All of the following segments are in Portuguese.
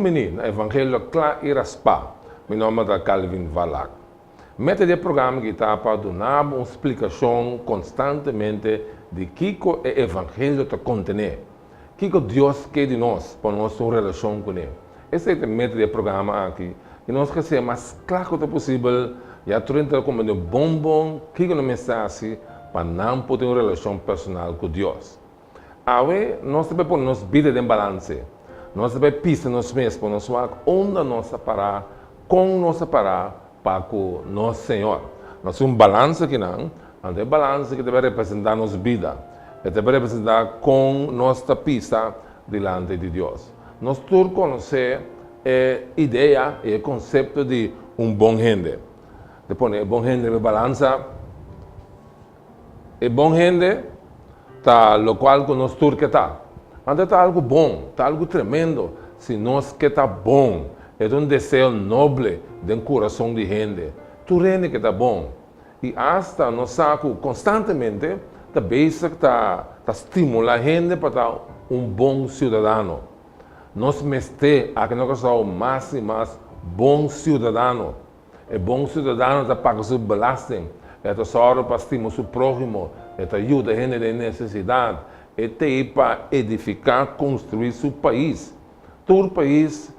menino, Evangelho Clá e Raspa. Meu nome é Calvin Valak. Meta de programa que está para dar uma explicação constantemente de que o Evangelho está contendo. Que Deus quer de nós para nossa relação com Ele. Esse é o método de programa aqui. E nós queremos ser mais claro que possível. E a turma como um bom que uma mensagem para não poder uma relação personal com Deus. Aí nós devemos pôr nossa vida em balance. Nós devemos pisar nós mesmos, nós vamos onde nós parar, com nós parar para com nosso Senhor. Nós temos um balance aqui não, é balance que deve representar nossa vida, deve representar com nossa pista diante de Deus. Nós todos conhecemos a ideia e o conceito de bom gente. Depois, bom gente é balança. E bom gente está lo qual que nós todos que está. Anda está algo bom, está algo tremendo. Se nós que está bom, é um desejo nobre do coração de gente. Tu rende que está bom. E hasta nós saco constantemente da base que está estimula a gente para estar bom cidadão. Nós meste a que nós somos mais e mais bom cidadão. É bom cidadão que paga sua belastning. É tesoro para estimular o próximo. É ajuda a gente em necessidade. É para edificar, construir seu país. Todo país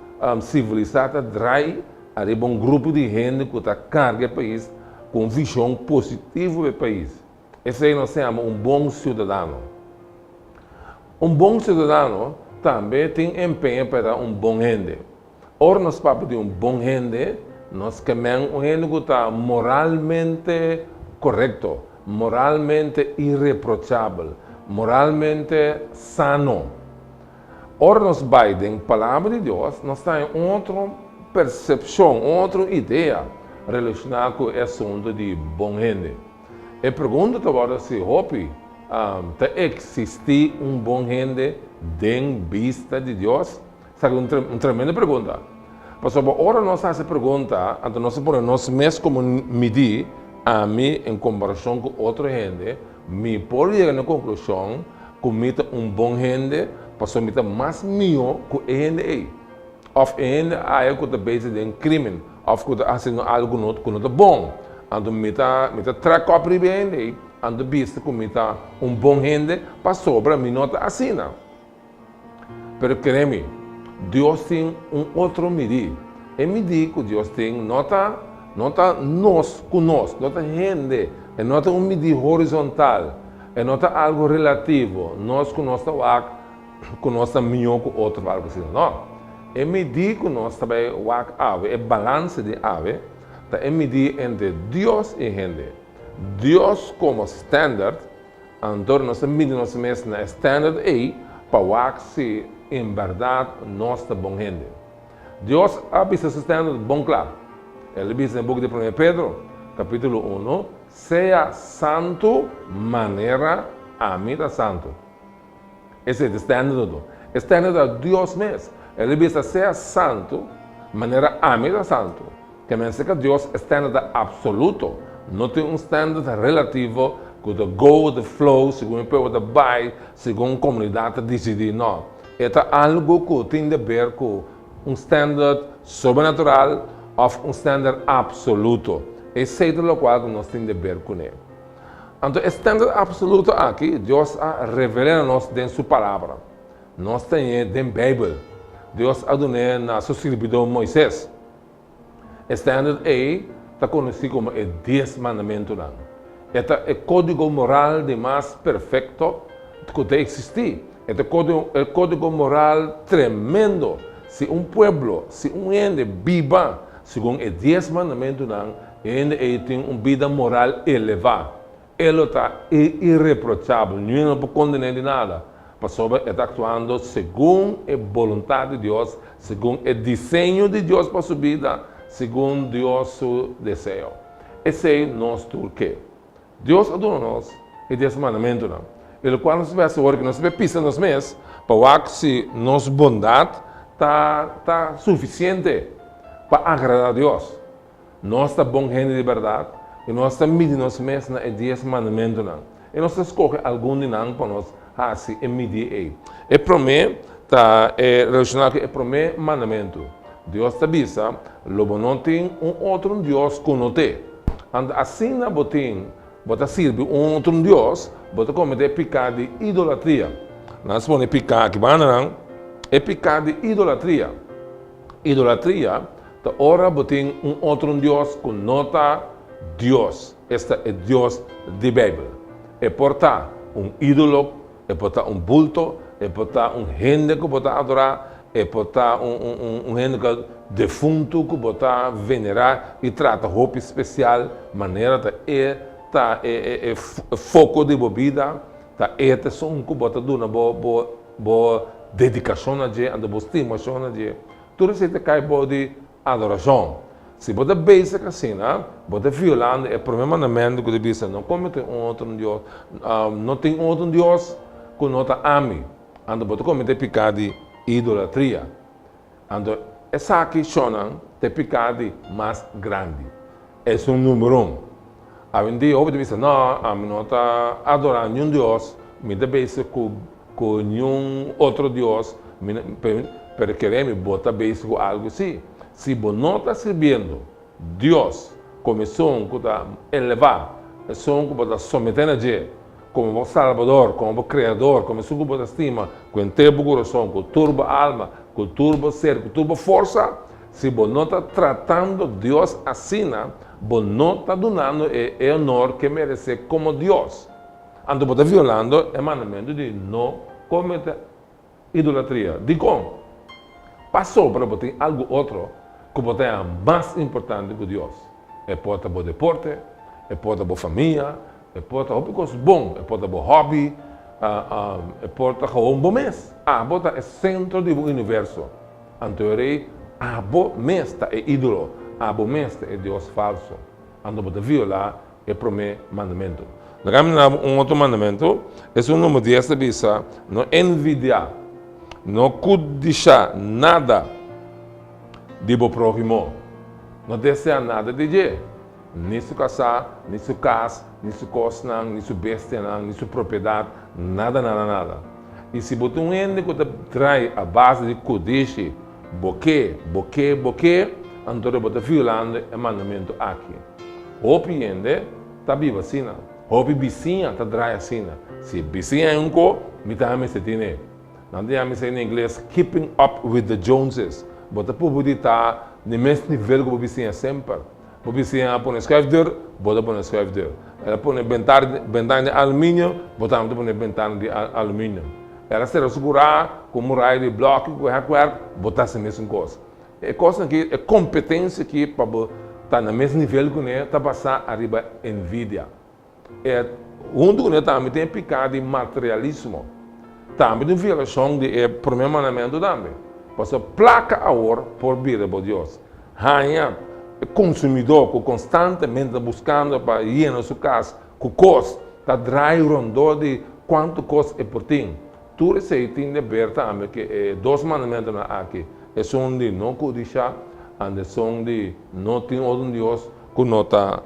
civilizado traz a um grupo de gente que está carga o país com visão positiva do país. Esse aí nós chamamos bom cidadão. Bom cidadão também tem empenho para bom gente. Ora, nós falamos de bom gente, nós queremos gente que está moralmente correto, moralmente irreprochável, moralmente sano. Ora, nós vamos a palavra de Deus, nós temos outra percepção, outra ideia relacionada com o assunto de bom gente. E pergunta agora se existe bom gente em vista de Deus? Sabe, uma tremenda pergunta. Pastor, ora nós fazemos essa pergunta, então nós podemos mesmo como medir a mim em comparação com outra gente, me pode chegar na conclusão que eu bom gente, pastor, eu mais melhor que a gente aí. Ou a gente aí que está base de crime, ou que está fazendo algo que não é bom. Então, eu trago a primeira aí, então, visto que eu bom gente, para sobre mim não está assim. Mas, creme, Deus tem outro medir. E medir que Deus tem, não está nós conosco, não está gente, não está medir horizontal, não está algo relativo, nós conosco melhor que outro, algo assim. Não. É medir que nós também é balance de ave, é medir entre Deus e gente. Deus como standard, então nós medimos mesmo na standard aí, para se em verdade nós está bom gente. Deus ha visto esse standard bom claro. Ele diz no book de 1 Pedro, capítulo 1, seja santo maneira a mim da santo. Esse é o standard. O standard de Deus mesmo. Ele diz, seja santo maneira a mim da santo. Que me diz que Deus é standard absoluto. Não tem standard relativo que go with the flow, segundo o povo vai, segundo a comunidade decidir. Não. É algo que tem a ver com standard sobrenatural ou standard absoluto. Esse é o qual nós temos a ver com ele. Então, o standard absoluto aqui, Deus revela a nós dentro de sua palavra. Nós temos dentro da Bíblia. Deus a dado na sua escritura Moisés. O standard aí está conhecido como o 10 mandamentos. Este é o código moral de mais perfeito que existe. Este é o código moral tremendo. Se povo, se gente viva segundo os 10 mandamentos, ele tem uma vida moral elevada. Ele está irreprochável, não pode condenar de nada. Porque ele está actuando segundo a vontade de Deus, segundo o desenho de Deus para sua vida, segundo Deus seu desejo. Esse é nosso turquê. Deus adora-nos e 10 mandamentos. Ele qual nós vemos agora que nós pisamos nos meses, para que se nossa bondade está suficiente para agradar a Deus. Nós estamos bom gente de verdade e nós estamos medindo nos meses na 10 mandamentos. E nós escolhemos algum de nós para nós assim e medir aí. E para mim, está relacionado com o primeiro mandamento. Deus te avisa, lobo não tem outro Deus com você. Assim, você serve outro Deus, você comete pecado de idolatria. Nós podemos pecar que é pecado de idolatria. Idolatria, ora você tem outro Deus com nota Deus. Este é Deus da Bíblia. É portar ídolo, é portar bulto, é portar gente que você adorar, é portar gente que defunto que você venerar e trata roupa especial, maneira é foco de bebida, é som que você dá boa dedicação a Deus, boa estimação a Deus. Tudo isso cai de adoração. Se você beija assim, você violando o primeiro mandamento que diz, não comete outro Deus, não tem outro Deus que não te ame. Então você comete pecado de idolatria. Então, essa aqui chama de pecado mais grande. É número 1. Há um dia, você diz, não está adorando nenhum Deus, me beija com nenhum outro Deus, para querer me botar beijo com algo assim. Se você não está servindo Deus como som que está elevado, som que está sometendo a Deus, como o Salvador, como o Criador, como o que você estima, com tempo coração, com turbo alma, com turbo ser, com turbo força, se você não está tratando Deus assim, você não está dando o honor que merece como Deus. Então você está violando o mandamento de não cometer idolatria. De como? Passou para você algo outro que você é mais importante que Deus. É porta para o deporte, é porta para a família, é porta para coisas bom, é porta para o hobby, é porta para um bom mês. Você é centro do universo. Então, bom mês é ídolo, bom mês é Deus falso. Então, você viola o primeiro mandamento. Outro mandamento, é o número 10 da Bíblia, não envidiar, não codiciar nada de bo próximo. Não deseja nada de Deus. Nem sua casa, nem sua costa, nem sua bestia, nem sua propriedade, nada. E se você um ende que traz a base de codice, boque, então você violando o mandamento aqui. O ende está vivo assim, o vizinha está traz assim. Se vizinha é me também se tem. Não tem em inglês, keeping up with the Joneses. Você pode estar no mesmo nível que o vizinho sempre. O vizinho põe escrever, você põe escrever. Ela põe ventana de alumínio, você também põe ventana de alumínio. Ela se assegurar com muralha de bloco, você está a mesma coisa. É coisa que é competência que para estar no mesmo nível que ele está passando arriba envidia. É onde ele também tem pecado de materialismo. Também tem violação do primeiro mandamento também. Você placa a hora por vida por Deus. Hanha consumidor que constantemente buscando para ir na sua casa, com coisa, está drivando de quanto coisa é por ti. Tudo isso aí tem de ver também que dois mandamentos aqui. É som de não codiciar, e som de não ter outro Deus que não está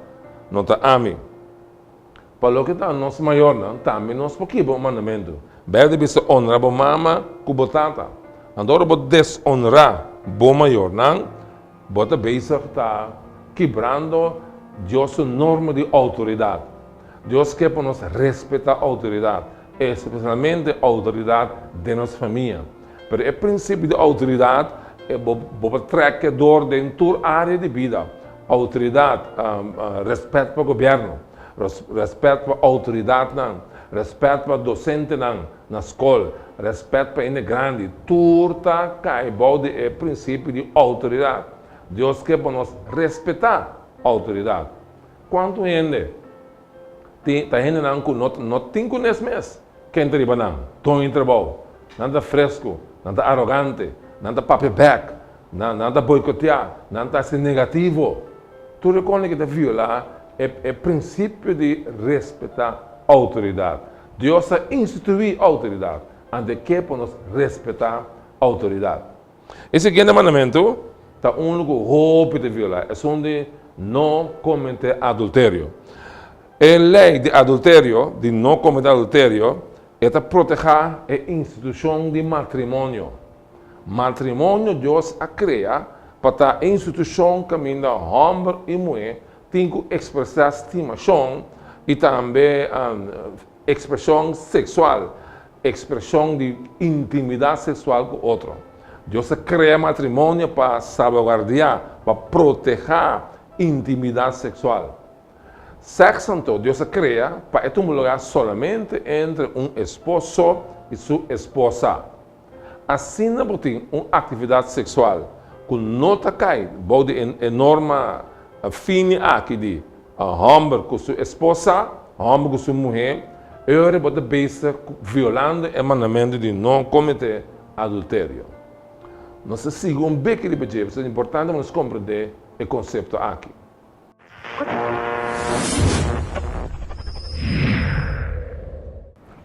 ame. Para o que está nosso maior, também nós pouquinho bom mandamento. Bem de honrar a mama com botata. Agora você desonrar o maior, você está quebrando Deus norma de autoridade. Deus quer para nós respeitar a autoridade, especialmente a autoridade de nossa família. Mas o princípio de autoridade é o trabalhador dentro da área de vida. Autoridade, respeito para o governo, respeito para a autoridade, respeito para o docente na escola, respeito para o grande, tudo cai o princípio de autoridade. Deus quer para nós respeitar a autoridade. Quanto gente está gente não tem conhecimento, quem trabalha não, estão em trabalho, nada fresco, nada arrogante, nada paperback, nada boicotear, nada ser negativo. Tudo que está violar é princípio de respeitar a autoridade. Deus instituiu a autoridade, ante que para nós respeitar a autoridade. Esse seguinte mandamento está único roupa de violar, é onde não cometer adultério. A lei de adultério, de não cometer adultério, Esta proteger a instituição de matrimônio. Matrimônio Deus a cria para a instituição que ainda homem e mulher tem que expressar estimação e também expressão sexual, expressão de intimidade sexual com outro. Deus cria matrimônio para salvaguardar, para proteger intimidade sexual. Sexo, então, Deus cria para ter um lugar somente entre um esposo e sua esposa. Assim, não tem uma atividade sexual que não cai, pode enorme fine aqui de homem com sua esposa, homem com sua mulher, ele pode beijar violando o mandamento de não cometer adultério. Nós seguimos um beco de beijos, é importante nós compreender o conceito aqui.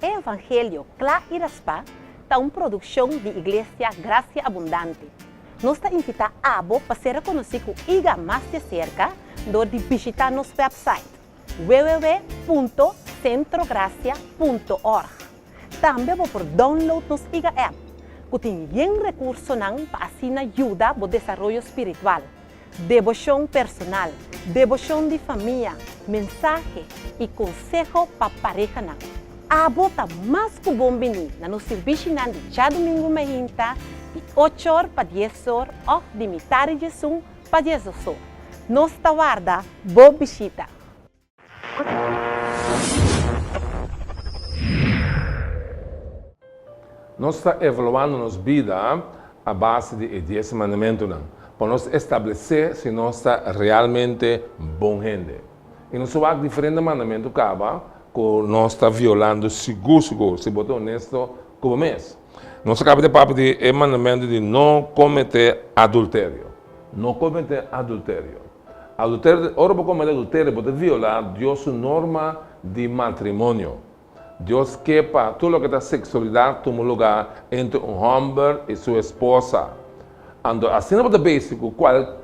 O Evangelho Claro e Raspa é uma produção de Igreja Graça Abundante. Nós estamos invitando a para ser reconhecido iga mais de cerca, do de visitar nosso website www.centrogracia.org. Também por download nossa iga app, que tem recursos para ajudar no desenvolvimento espiritual, devoção personal, devoção de família, mensagem e conselho para pareja. A bota mais que bom venir na nosso serviço de já domingo meia de 8 horas para 10 horas ou de metade de 1 para 10 horas. Nós guarda boa visita. Nós estamos evaluando nossa vida à base de 10 mandamentos, para nós estabelecer se nós estamos realmente bom gente. E nós temos diferentes mandamentos que nós estamos violando seguro, se botar honesto como mês. Nós acabamos de falar de mandamento de não cometer adultério. Não cometer adultério. Ora, para cometer adultério, pode violar Deus norma de matrimônio. Deus quer para tudo que é sexualidade toma lugar entre um homem e sua esposa. Assim é básico,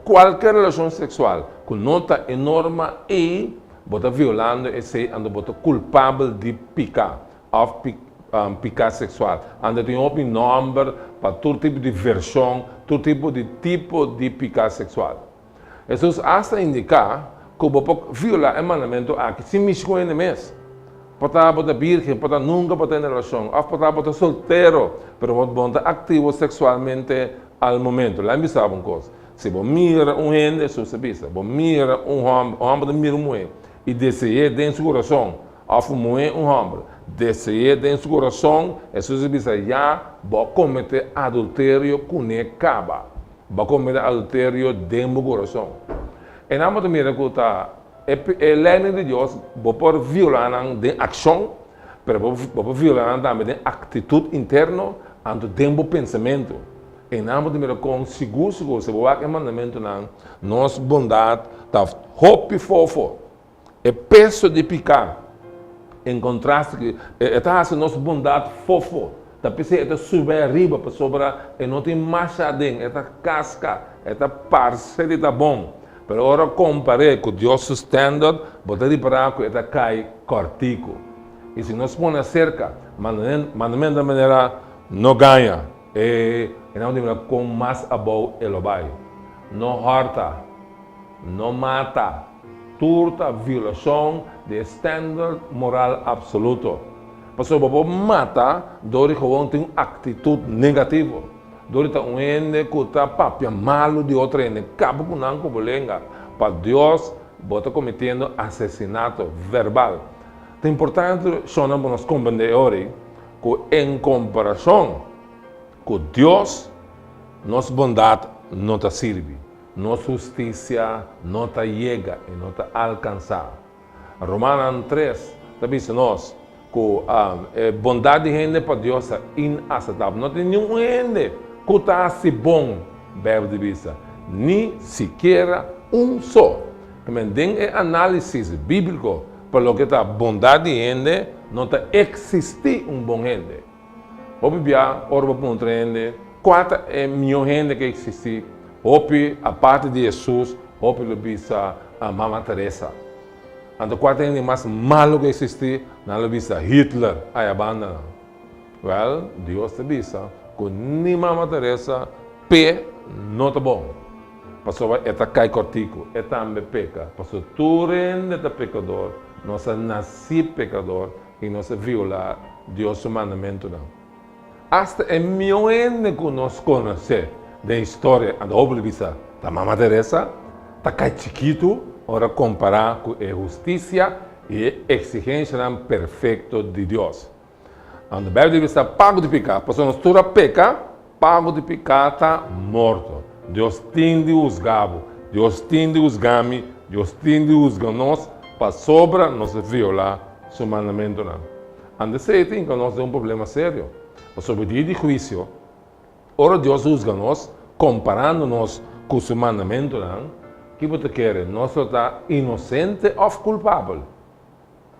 qualquer relação sexual que nota enorme e bota violando esse ando bota culpável de picar, picar sexual. Ando tem um nome para todo tipo de versão, todo tipo de picar sexual. Isso hasta indicar que bota violar o mandamento aqui, se me escolhe mesmo. Pode virgem, pode nunca pode ter relação, ou pode solteiro, mas pode ativo sexualmente ao momento. Lá me sabe uma coisa. Se você mira gente, isso se vista. Você mira homem mira uma mulher. E deseja dentro do seu coração, ou mulher homem, deseja dentro do seu coração, isso se vista já, vai cometer adultério com ele acaba. Vai cometer adultério dentro do coração. E não pode mirar que está a lei de Deus, pode violar de ação, mas pode violar também de atitude interna, dentro do pensamento. E não pode mirar com seguro, se você mandamento, nossa bondade está hope fofo. É peso de picar. Em contraste, está a nossa bondade fofo. Está pensando, subir arriba para sobrar, e não tem marcha dentro, está casca, está parceiro, está bom. Pero agora comparei com Deus standard, botar de para que está cai cortico. E se nós põe cerca, mandamento da maneira não ganha. E não tem com mais abou ele vai. Não horta, não mata, turta, violação de standard moral absoluto. Porque o bobo mata, dori que tem atitude negativa. Dori tá ende que tá papia malo de outra ende, cabo com não com bolenga. Para Deus, bota cometendo assassinato verbal. É importante para nós compreender hoje que em comparação com Deus, nossa bondade não está serve, nossa justiça não está chega e não está alcançar. Romanos 3 também diz nós que a bondade de gente para Deus é inaceitável. Não tem nenhum gente que está assim bom, verbo de vista, nem sequer só. Também tem análise bíblico para o que está bondade de gente, não está existir bom gente. Hoje via orba para gente, 4 milhões de gente que existe. Hoje a parte de Jesus, hoje lo visa a Mama Teresa. Então 4 gente mais malo que existe, não lo visa Hitler, aí a banda. Well, Deus te avisa que nem Mama Teresa pe não tá bom. Passou eta cai cortico, eta também peca. Passou tu rende de pecador, nós nasci pecador e nós violar Deus o mandamento não. Hasta é milhões que nós conhecemos da história da obra da Mama Teresa, tá cai chiquito, ora comparar com a justiça e a exigência perfeita de Deus. Quando a Bíblia diz pago de pecar, passou nós toda peca, pago de pecar está morto. Deus tem de usgá-lo, Deus tem de usgar-me, Deus tem de usgar-nos para sobra nós violar seu mandamento não. Antes de tem que nós é um problema sério. Sobre o dia de juízo, ora Deus usga-nos comparando-nos com o seu mandamento não. Que você quer? Nós está inocente ou culpável?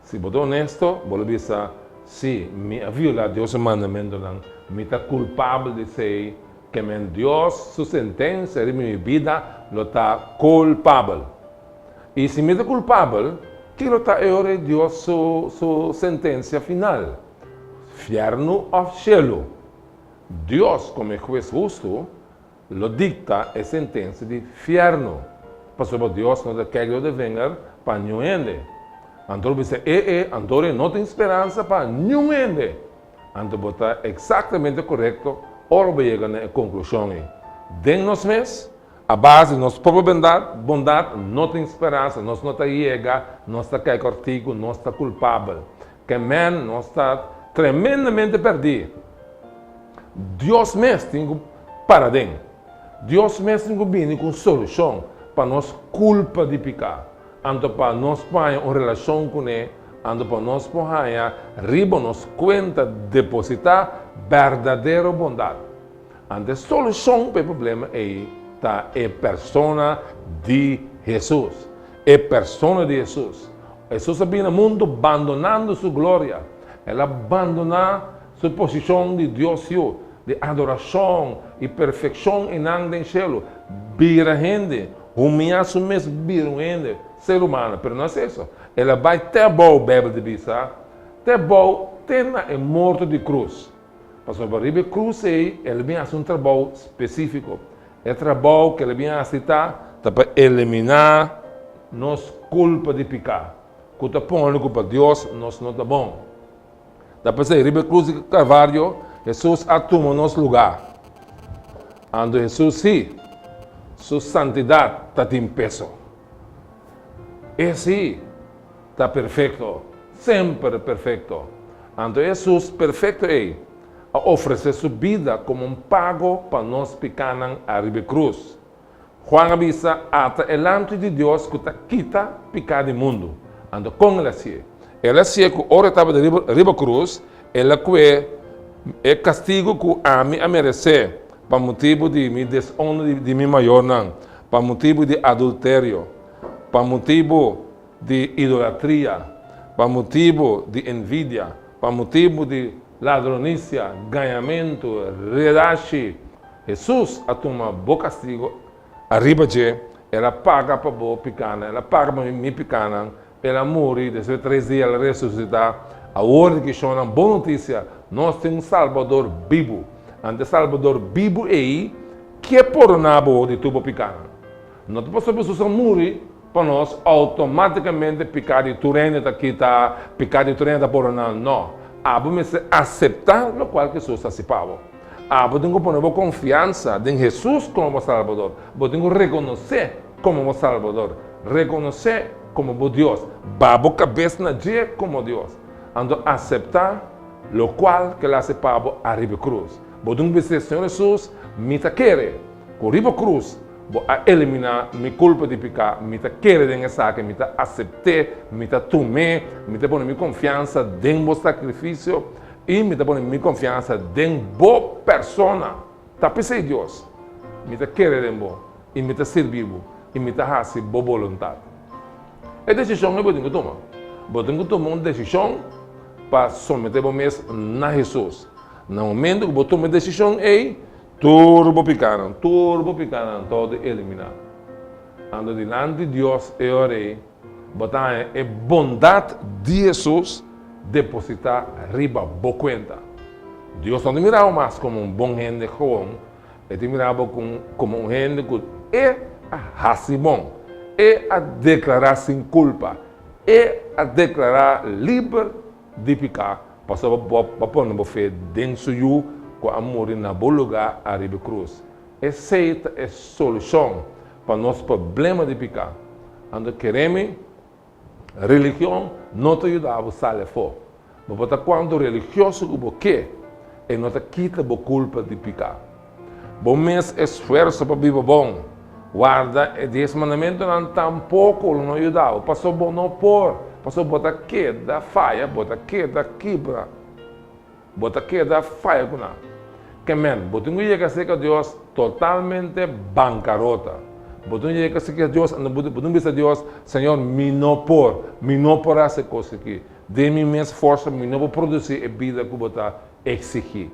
Se você é honesto, você dizer sim, me violar Deus o mandamento não, me está culpável de ser que Deus, sua sentença de minha vida, lo está culpável. E se me está culpável, que lo está agora Deus sua sentença final? Inferno ou cielo? Deus, como juez justo, lo dicta a sentença de inferno. Pastor Deus não quer que eu venha para nenhum ende. Então você Antônio não tem esperança para nenhum ende. Então está exatamente correto. Ora vai chegar na conclusão. Dentro mês, a base de nossa própria bondade não tem esperança. Nós não está chega, nós está cai cortico, nós está culpável. Que nós está tremendamente perdido. Deus mesmo tem que parar dentro. Deus mesmo tem que vir com solução para nós culpa de pecar. Então para nós ter uma relação com Ele, então para nós poder riba nos conta depositar verdadeira bondade. A solução para o problema é a persona de Jesus. É a persona de Jesus. Jesus veio no mundo abandonando sua glória. Ele abandonou sua posição de Deus, de adoração e perfeição em no céu. Vira gente, humilhar-se mesmo, vira gente, ser humano. Mas não é isso. Ele vai até bom, a Bíblia diz, até bom, é morto de cruz. Pastor, para a cruz, ele vem a um trabalho específico. É trabalho que ele vem a citar para eliminar nossa culpa de pecar. Quando põe a culpa de Deus, nós não está bom. Depois de a cruz de Carvalho, Jesus toma nosso lugar. Quando Jesus, sim, sua santidade está em peso. Esse está perfeito, sempre perfeito. Quando Jesus perfeito é, a oferecer sua vida como um pago para nós pecados a cruz. Juan avisa até delante de Deus que está quita pecado do mundo. Ando com ele assim. Ele assim que ora estava de riba cruz, ele que é castigo que a mim a merecer, para motivo de minha desonra de minha maior não, para motivo de adultério, para motivo de idolatria, para motivo de envidia, para motivo de ladronícia, ganhamento, redache. Jesus a toma bom castigo, arriba de, ela paga para o pecado, ela paga para mim pecado, ela morre, depois de 3 dias ela ressuscita. A hora que chama boa notícia, nós temos um Salvador vivo. Ante Salvador vivo é que é por nabo de tubo pecado. Não te posso pessoa morrer para nós automaticamente pecar de turene da quita, pecar de turene da por não. Vamos aceitar o qual que Jesus se pagou. Vamos ter que poner confiança em Jesus como Salvador. Vamos ter que reconhecer como Salvador, reconhecer como Deus, babo cabeça na dia como Deus. Então aceitar o qual que ele se pagou a riba cruz. Vamos ter que dizer, Senhor Jesus, me ta quer, com riba cruz, vou eliminar minha culpa de pecar, me ta quer nessa que me ta aceitar, me ta tomar, me ta pôr minha confiança em meu sacrifício e me ta pôr minha confiança em boa persona. Tá pensando Deus, me ta quer em bom e me ta servir e me ta fazer boa vontade. É decisão que eu tenho que tomar. Eu tenho que tomar uma decisão para someter o mesmo na Jesus. No momento que eu tomo a decisão, turbo picando, todo eliminar. Ando diante de Deus e orei, botar a bondade de Jesus depositar riba boa conta. Deus não te mirava mais como um bom gente gewoon, ele te mirava como um gente que é a raça bom, é a declarar sem culpa, é a declarar livre de pecar, para pôr na fé dentro de you, com amor na bom lugar a riba cruz. Essa é a solução para nosso problema de pecar. Quando queremos, religião não te ajuda a sair fora. Mas quando religioso o que e não te quita a culpa de pecar. Bom mês esforço para viver bom. Guarda e 10 mandamentos não tampouco não ajuda. Passou bom não por. Passou bota que da falha, bota que da quebra. Bota que da falha com nada. Que men, bota um dia que seja Deus totalmente bancarrota. Bota um dia que seja Deus, bota um dia Deus, Senhor, me não por essa coisa aqui. Dê-me minha força, me não vou produzir a vida que você exigir.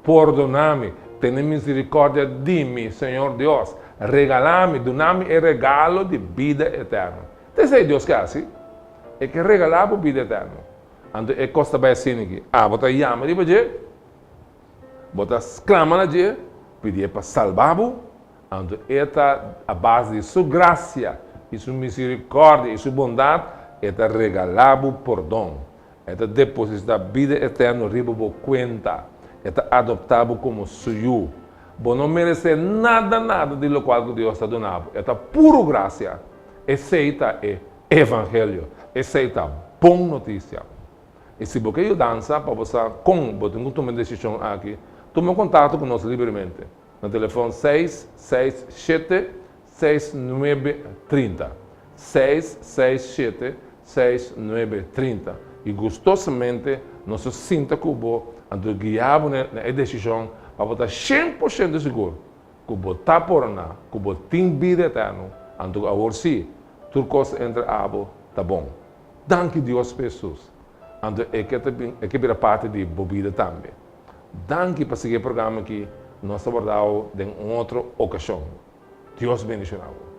Perdona-me, tenha misericórdia de mim, Senhor Deus. Regala-me, dá-me o regalo de vida eterna. Esse é Deus que é assim. É que regalar a vida eterna. Então, é costa bem assim aqui. Você chama de você, você clama de você, pedir para salvar-o. Então, é a base de sua graça, e sua misericórdia, e sua bondade, é regalar o perdão. É depositar a vida eterna riba a conta. É adoptar como suyo. Você não merece nada de lo qual Deus está dando. É pura graça. Aceita o evangelho. Aceita a boa notícia. E se você dança para você tomar uma decisão aqui, tome contato conosco livremente. No telefone 667-6930. 667-6930. E gostosamente, nós sinta que você guiava na decisão para você estar 100% seguro que você está por lá, que você tem vida eterna. Então, agora sim, tudo coisa entre abo está bom. Danke Deus, Jesus. Então, é que vira parte de vida também. Danke por seguir o programa aqui. Nós abordamos em outra ocasião. Deus bendicionado.